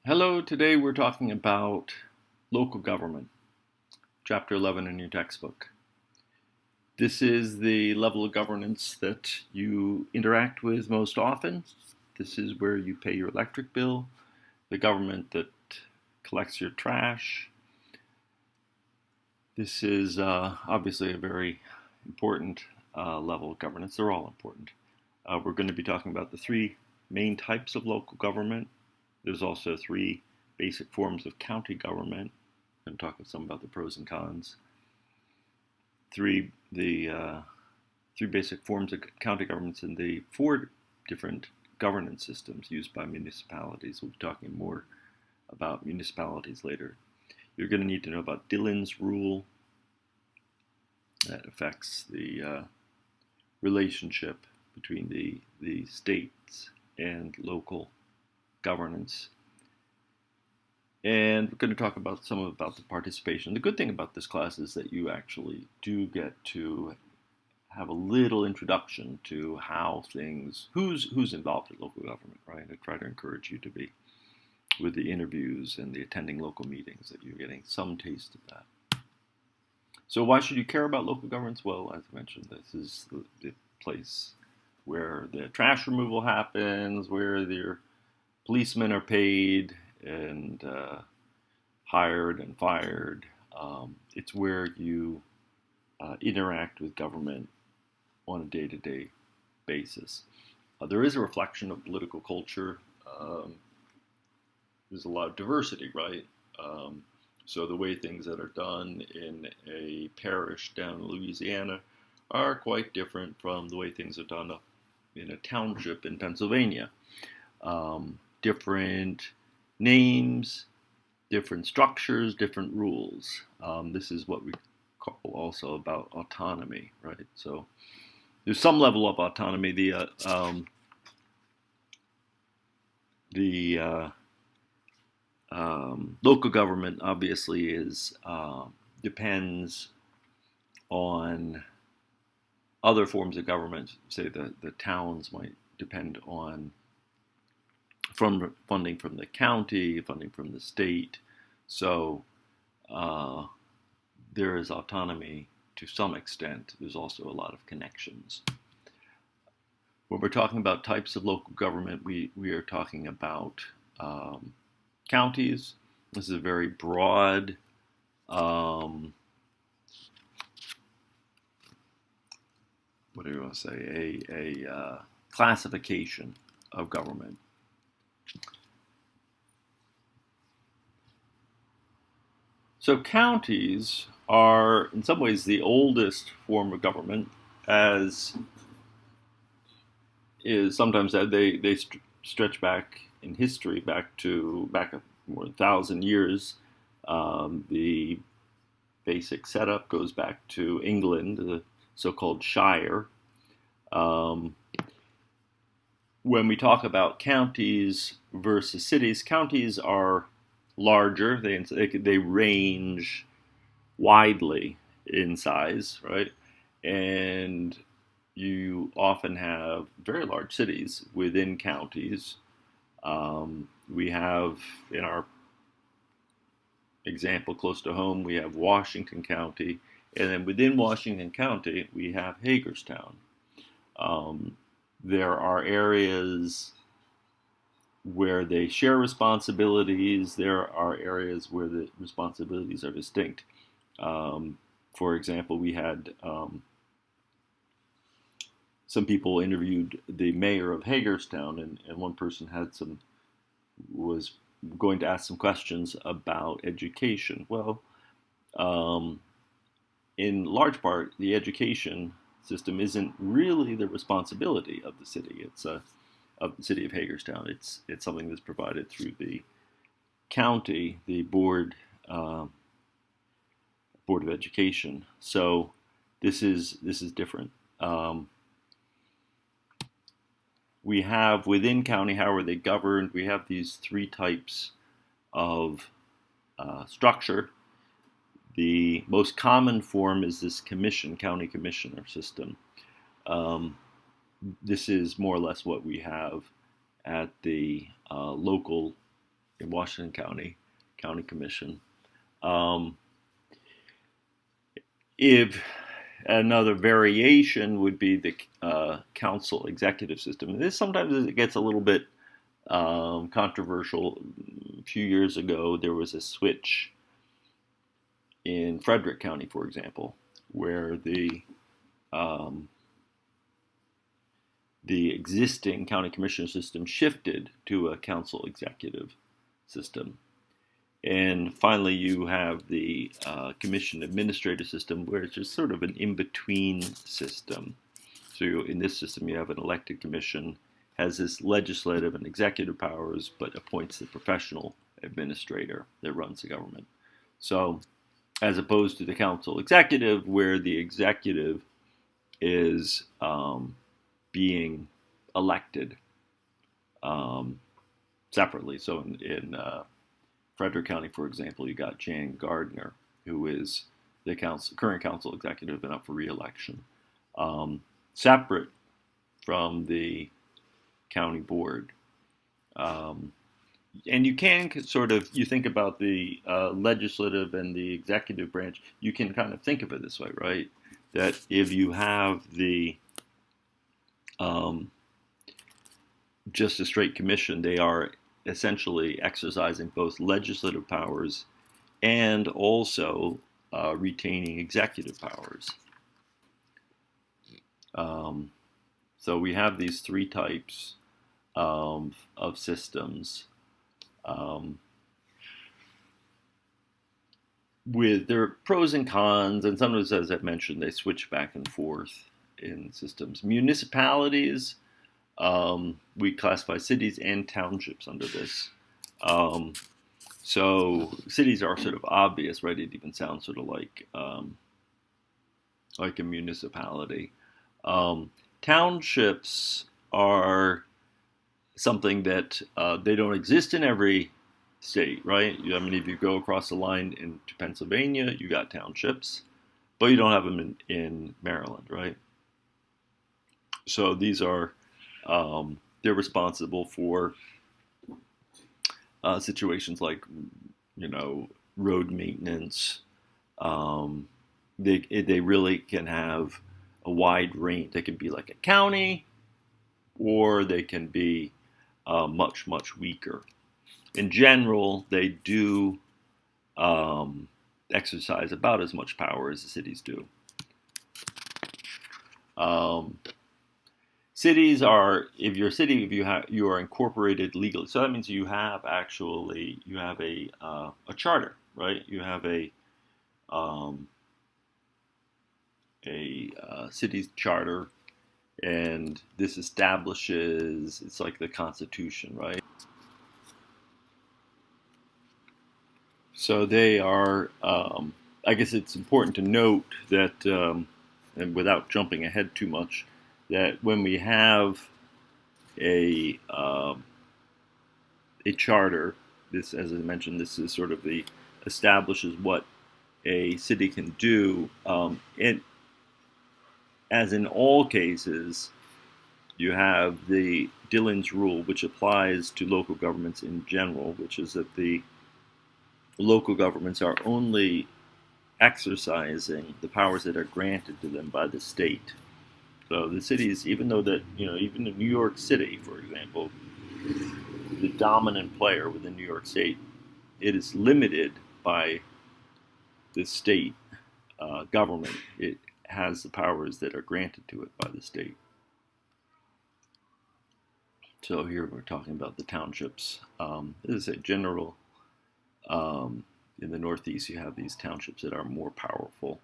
Hello, today we're talking about local government, chapter 11 in your textbook. This is the level of governance that you interact with most often. This is where you pay your electric bill, the government that collects your trash. This is obviously a very important level of governance. They're all important. We're going to be talking about the three main types of local government. There's also three basic forms of county government. I'm talking some about the pros and cons. Three basic forms of county governments and the four different governance systems used by municipalities. We'll be talking more about municipalities later. You're going to need to know about Dillon's rule. That affects the relationship between the states and local governance. And we're going to talk about some about the participation. The good thing about this class is that you actually do get to have a little introduction to how who's involved in local government, right? I try to encourage you to be with the interviews and the attending local meetings, that you're getting some taste of that. So why should you care about local governments? Well, as I mentioned, this is the place where the trash removal happens, where your policemen are paid and hired and fired. It's where you interact with government on a day-to-day basis. There is a reflection of political culture. There's a lot of diversity, right? So the way things that are done in a parish down in Louisiana are quite different from the way things are done up in a township in Pennsylvania. Different names, different structures, different rules. This is what we call also about autonomy, right? So there's some level of autonomy. The local government obviously depends on other forms of government. Say the towns might depend on funding from the county, funding from the state. So there is autonomy to some extent. There's also a lot of connections. When we're talking about types of local government, we are talking about counties. This is a very broad what do you want to say? A classification of government. So counties are, in some ways, the oldest form of government, as is sometimes said. They stretch back in history, back more than 1,000 years. The basic setup goes back to England, the so-called Shire. When we talk about counties versus cities, counties are larger. They range widely in size, right? And you often have very large cities within counties. We have, in our example close to home, we have Washington County, and then within Washington County, we have Hagerstown. There are areas where they share responsibilities. There are areas where the responsibilities are distinct. For example, we had some people interviewed the mayor of Hagerstown, and one person was going to ask some questions about education. Well, in large part, the education system isn't really the responsibility of the city. It's of the city of Hagerstown. It's something that's provided through the county, the board of education. So this is different. We have within county, how are they governed? We have these three types of structure. The most common form is this county commissioner system. This is more or less what we have at the local in Washington County Commission. Um, if another variation would be the council executive system. And this sometimes it gets a little bit controversial. A few years ago, there was a switch in Frederick County, for example, where the existing county commission system shifted to a council executive system. And finally, you have the commission administrative system, where it's just sort of an in-between system. So in this system, you have an elected commission, has this legislative and executive powers, but appoints the professional administrator that runs the government. So as opposed to the council executive, where the executive is being elected separately. So in Frederick County, for example, you got Jan Gardner, who is the current council executive and up for re-election, separate from the county board. And you can sort of, you think about the legislative and the executive branch, you can kind of think of it this way, right? That if you have the just a straight commission, they are essentially exercising both legislative powers and also retaining executive powers. So we have these three types of systems with their pros and cons, and sometimes, as I mentioned, they switch back and forth in systems. Municipalities, we classify cities and townships under this. So cities are sort of obvious, right? It even sounds sort of like a municipality. Townships are something that they don't exist in every state, right? I mean, if you go across the line into Pennsylvania, you got townships, but you don't have them in Maryland, right? So these are they're responsible for situations like, road maintenance. They really can have a wide range. They can be like a county, or they can be much, much weaker. In general, they do exercise about as much power as the cities do. Cities are, if you're a city, you are incorporated legally. So that means you have a charter, right? You have a city's charter, and this establishes, it's like the Constitution, right? So they are, I guess it's important to note that, and without jumping ahead too much, that when we have a charter, this, as I mentioned, this is sort of establishes what a city can do. As in all cases, you have the Dillon's rule, which applies to local governments in general, which is that the local governments are only exercising the powers that are granted to them by the state. So the cities, even though that, even in New York City, for example, the dominant player within New York State, it is limited by the state government. It has the powers that are granted to it by the state. So here we're talking about the townships. This is a general, in the Northeast, you have these townships that are more powerful.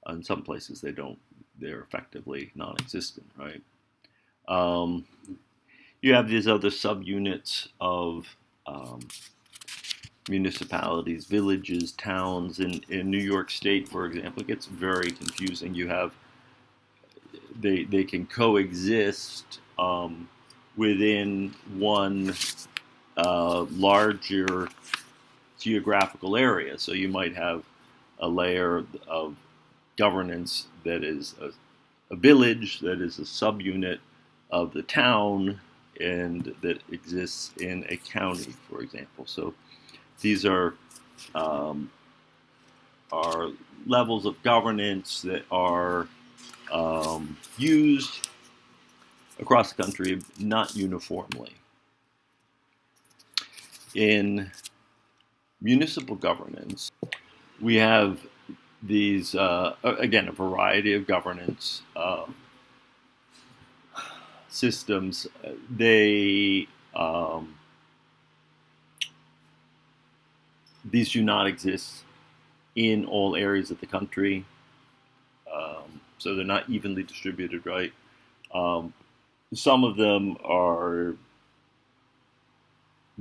In some places they're effectively non-existent, right? You have these other subunits of municipalities, villages, towns. In New York State, for example, it gets very confusing. You have, they can coexist within one larger geographical area. So you might have a layer of governance that is a village, that is a subunit of the town, and that exists in a county, for example. So these are levels of governance that are used across the country, not uniformly. In municipal governance, we have these, again, a variety of governance systems. These do not exist in all areas of the country, so they're not evenly distributed, right? Some of them are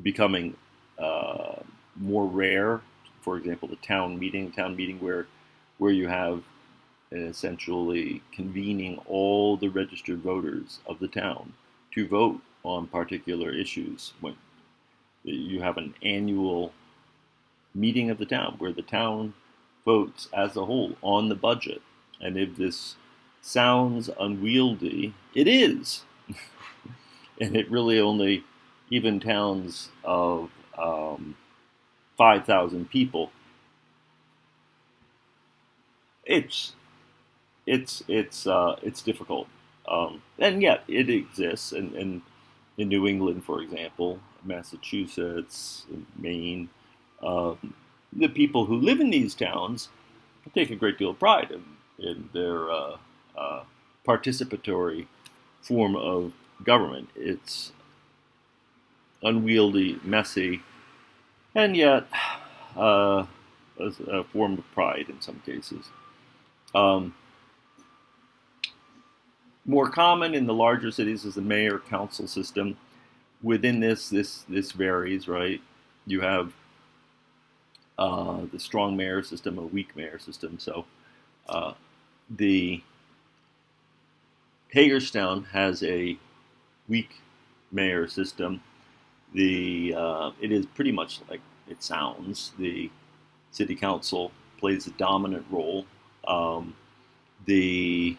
becoming more rare. For example, the town meeting where you have essentially convening all the registered voters of the town to vote on particular issues. When you have an annual meeting of the town where the town votes as a whole on the budget. And if this sounds unwieldy, it is. And it really only, even towns of 5,000 people, it's difficult. And yet it exists in New England, for example, Massachusetts, Maine. The people who live in these towns take a great deal of pride in their participatory form of government. It's unwieldy, messy, and yet a form of pride in some cases. More common in the larger cities is the mayor-council system. Within this varies, right? You have the strong mayor system, a weak mayor system. So the Hagerstown has a weak mayor system. It is pretty much like it sounds. The city council plays a dominant role. The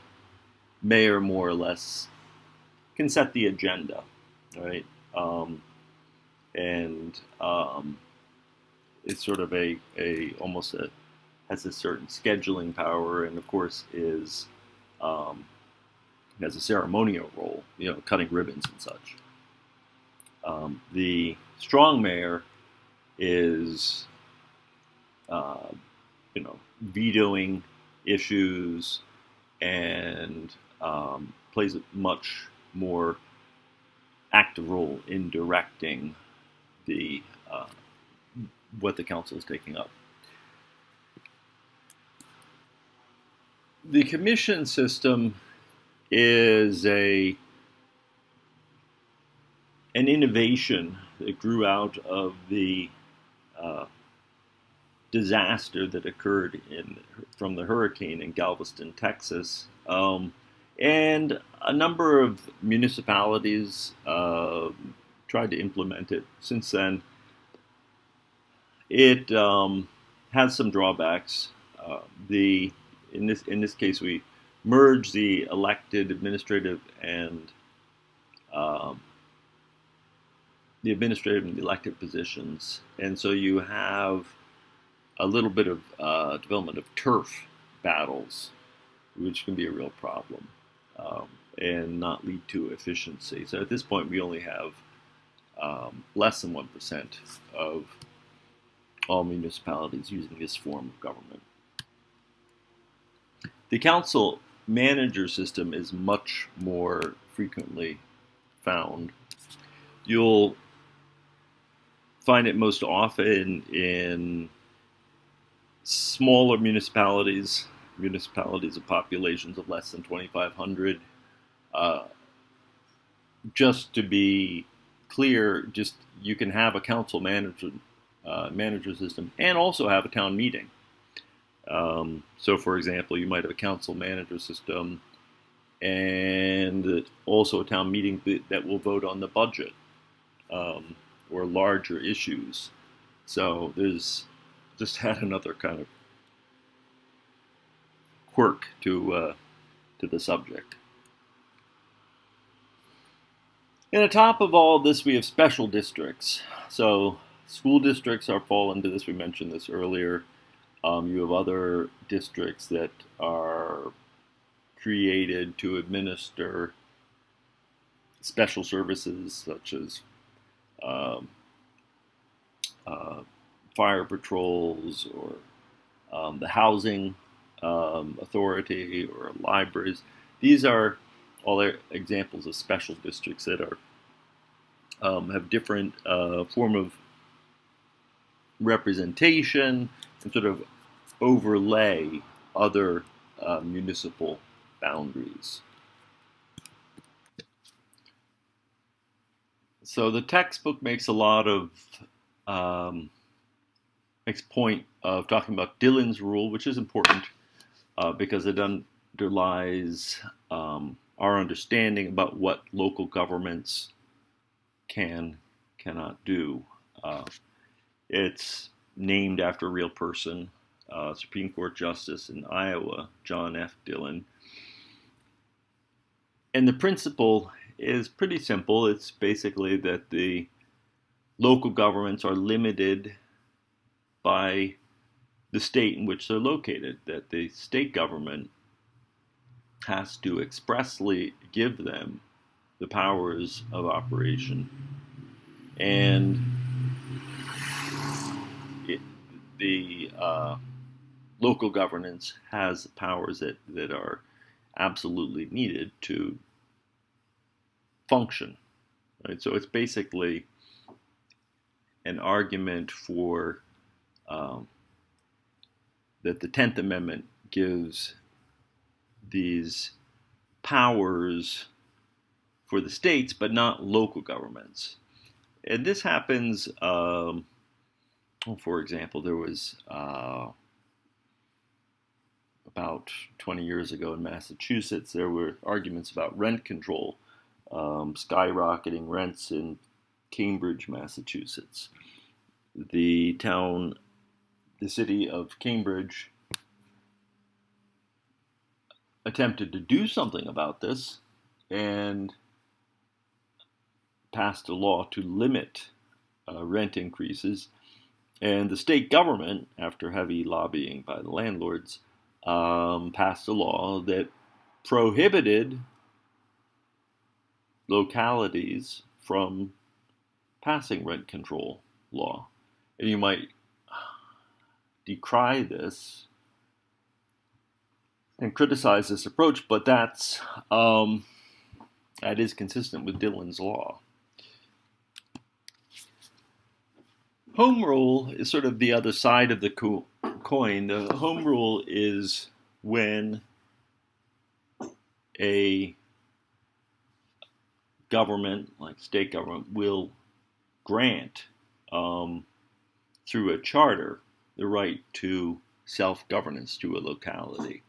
mayor more or less can set the agenda, right? It's sort of almost has a certain scheduling power, and of course has a ceremonial role, cutting ribbons and such. The strong mayor is, vetoing issues and plays a much more active role in directing what the council is taking up. The commission system is an innovation that grew out of the disaster that occurred from the hurricane in Galveston, Texas. And a number of municipalities tried to implement it. Since then, it has some drawbacks. In this case, we merge the elected administrative and the elected positions, and so you have a little bit of development of turf battles, which can be a real problem and not lead to efficiency. So at this point, we only have less than 1% of all municipalities using this form of government. The council manager system is much more frequently found. You'll find it most often in smaller municipalities of populations of less than 2,500. Just to be clear, you can have a council manager system and also have a town meeting. So, for example, you might have a council manager system and also a town meeting that will vote on the budget or larger issues. So there's just had another kind of quirk to the subject. And on top of all this, we have special districts. So school districts are fall into this. We mentioned this earlier. You have other districts that are created to administer special services such as um, uh, fire patrols or the housing authority or libraries. These are all examples of special districts that are have different form of representation and sort of overlay other municipal boundaries. So the textbook makes a lot of makes point of talking about Dillon's rule, which is important because it underlies our understanding about what local governments cannot do. It's named after a real person, Supreme Court Justice in Iowa, John F. Dillon. And the principle is pretty simple. It's basically that the local governments are limited by the state in which they're located, that the state government has to expressly give them the powers of operation. And the local governance has powers that are absolutely needed to function. Right? So it's basically an argument for that the 10th Amendment gives these powers for the states, but not local governments. And this happens, for example, there was about 20 years ago in Massachusetts, there were arguments about rent control, skyrocketing rents in Cambridge, Massachusetts. The city of Cambridge attempted to do something about this and passed a law to limit rent increases. And the state government, after heavy lobbying by the landlords, passed a law that prohibited localities from passing rent control law. And you might decry this and criticize this approach, but that is consistent with Dillon's law. Home rule is sort of the other side of the coin. The home rule is when a government, like state government, will grant through a charter the right to self-governance to a locality.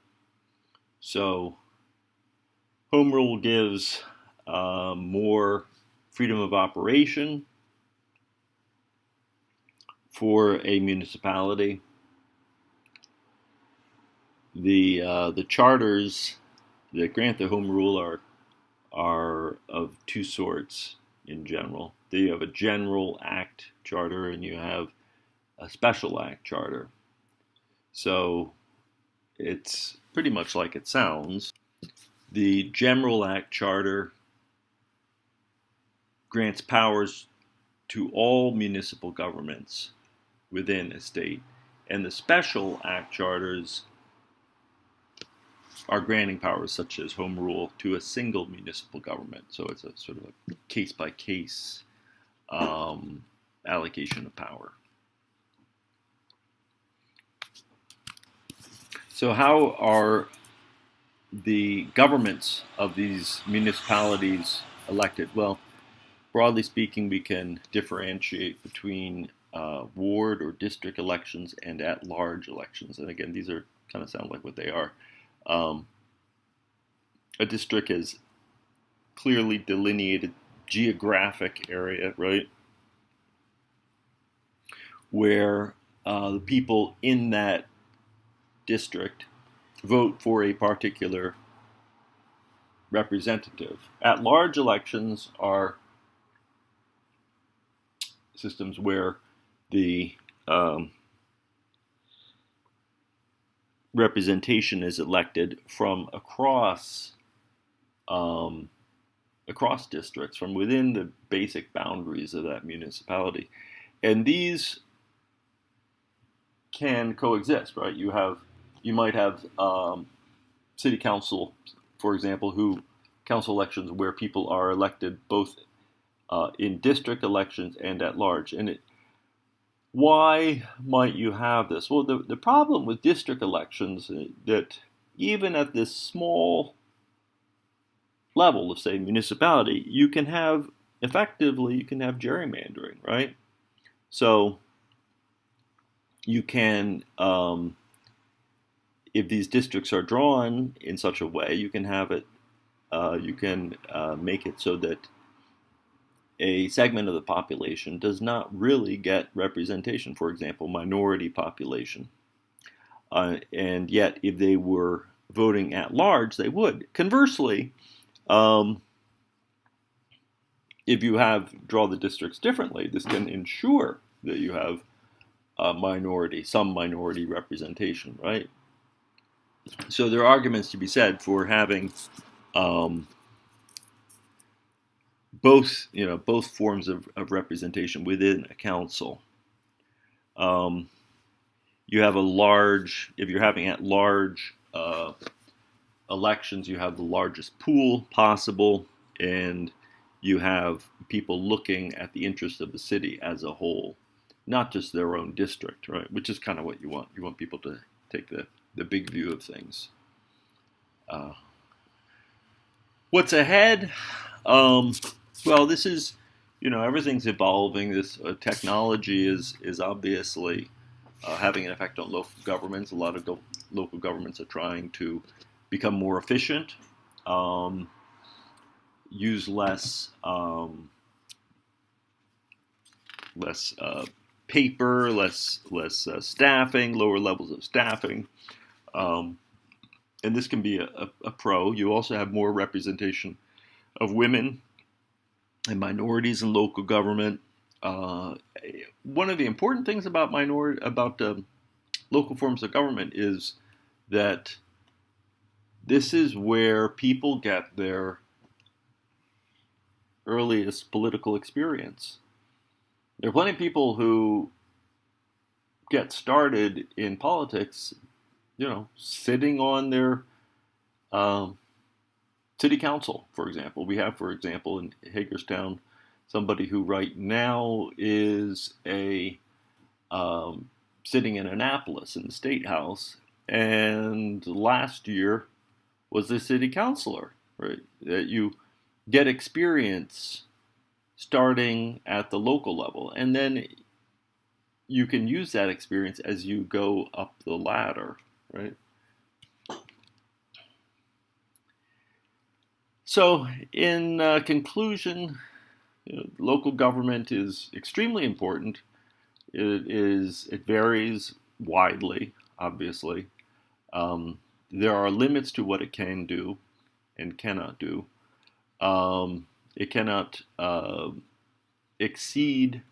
So home rule gives more freedom of operation for a municipality. The charters that grant the home rule are of two sorts in general. You have a general act charter and you have a special act charter. So it's pretty much like it sounds. The general act charter grants powers to all municipal governments within a state, and the special act charters are granting powers such as home rule to a single municipal government. So it's a sort of a case-by-case allocation of power. So how are the governments of these municipalities elected? Well, broadly speaking, we can differentiate between ward or district elections and at-large elections. And again, these are kind of sound like what they are. A district is clearly delineated geographic area, right? Where the people in that district vote for a particular representative. At-large elections are systems where the representation is elected from across districts, from within the basic boundaries of that municipality, and these can coexist, right? You might have city council, for example, council elections where people are elected both in district elections and at large. And why might you have this? Well, the problem with district elections is that even at this small level of, say, municipality, you can have gerrymandering, right? So you can, if these districts are drawn in such a way, you can have it, make it so that a segment of the population does not really get representation, for example, minority population. And yet, if they were voting at large, they would. Conversely, if you draw the districts differently, this can ensure that you have some minority representation, right? So there are arguments to be said for having both forms of representation within a council. You have if you're having at large elections, you have the largest pool possible, and you have people looking at the interest of the city as a whole, not just their own district, right? Which is kind of what you want. You want people to take the big view of things. What's ahead? Well, this is, everything's evolving. This technology is obviously having an effect on local governments. A lot of local governments are trying to become more efficient, use less paper, less staffing, lower levels of staffing. And this can be a pro. You also have more representation of women and minorities in local government. One of the important things about local forms of government is that this is where people get their earliest political experience. There are plenty of people who get started in politics, sitting on their city council, for example. We have, for example, in Hagerstown, somebody who right now is sitting in Annapolis in the State House, and last year was the city councilor, right? That you get experience starting at the local level, and then you can use that experience as you go up the ladder, right? So, in conclusion, local government is extremely important. It varies widely, obviously. There are limits to what it can do and cannot do. It cannot exceed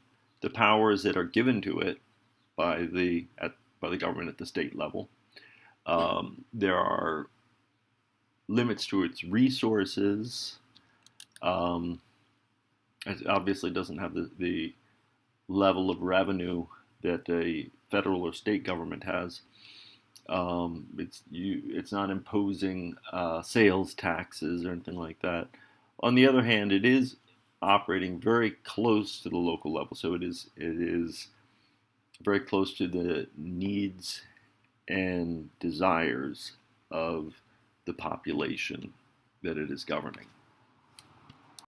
the powers that are given to it by the government at the state level. There are limits to its resources. It obviously doesn't have the level of revenue that a federal or state government has. It's not imposing sales taxes or anything like that. On the other hand, it is operating very close to the local level, so it is very close to the needs and desires of the population that it is governing.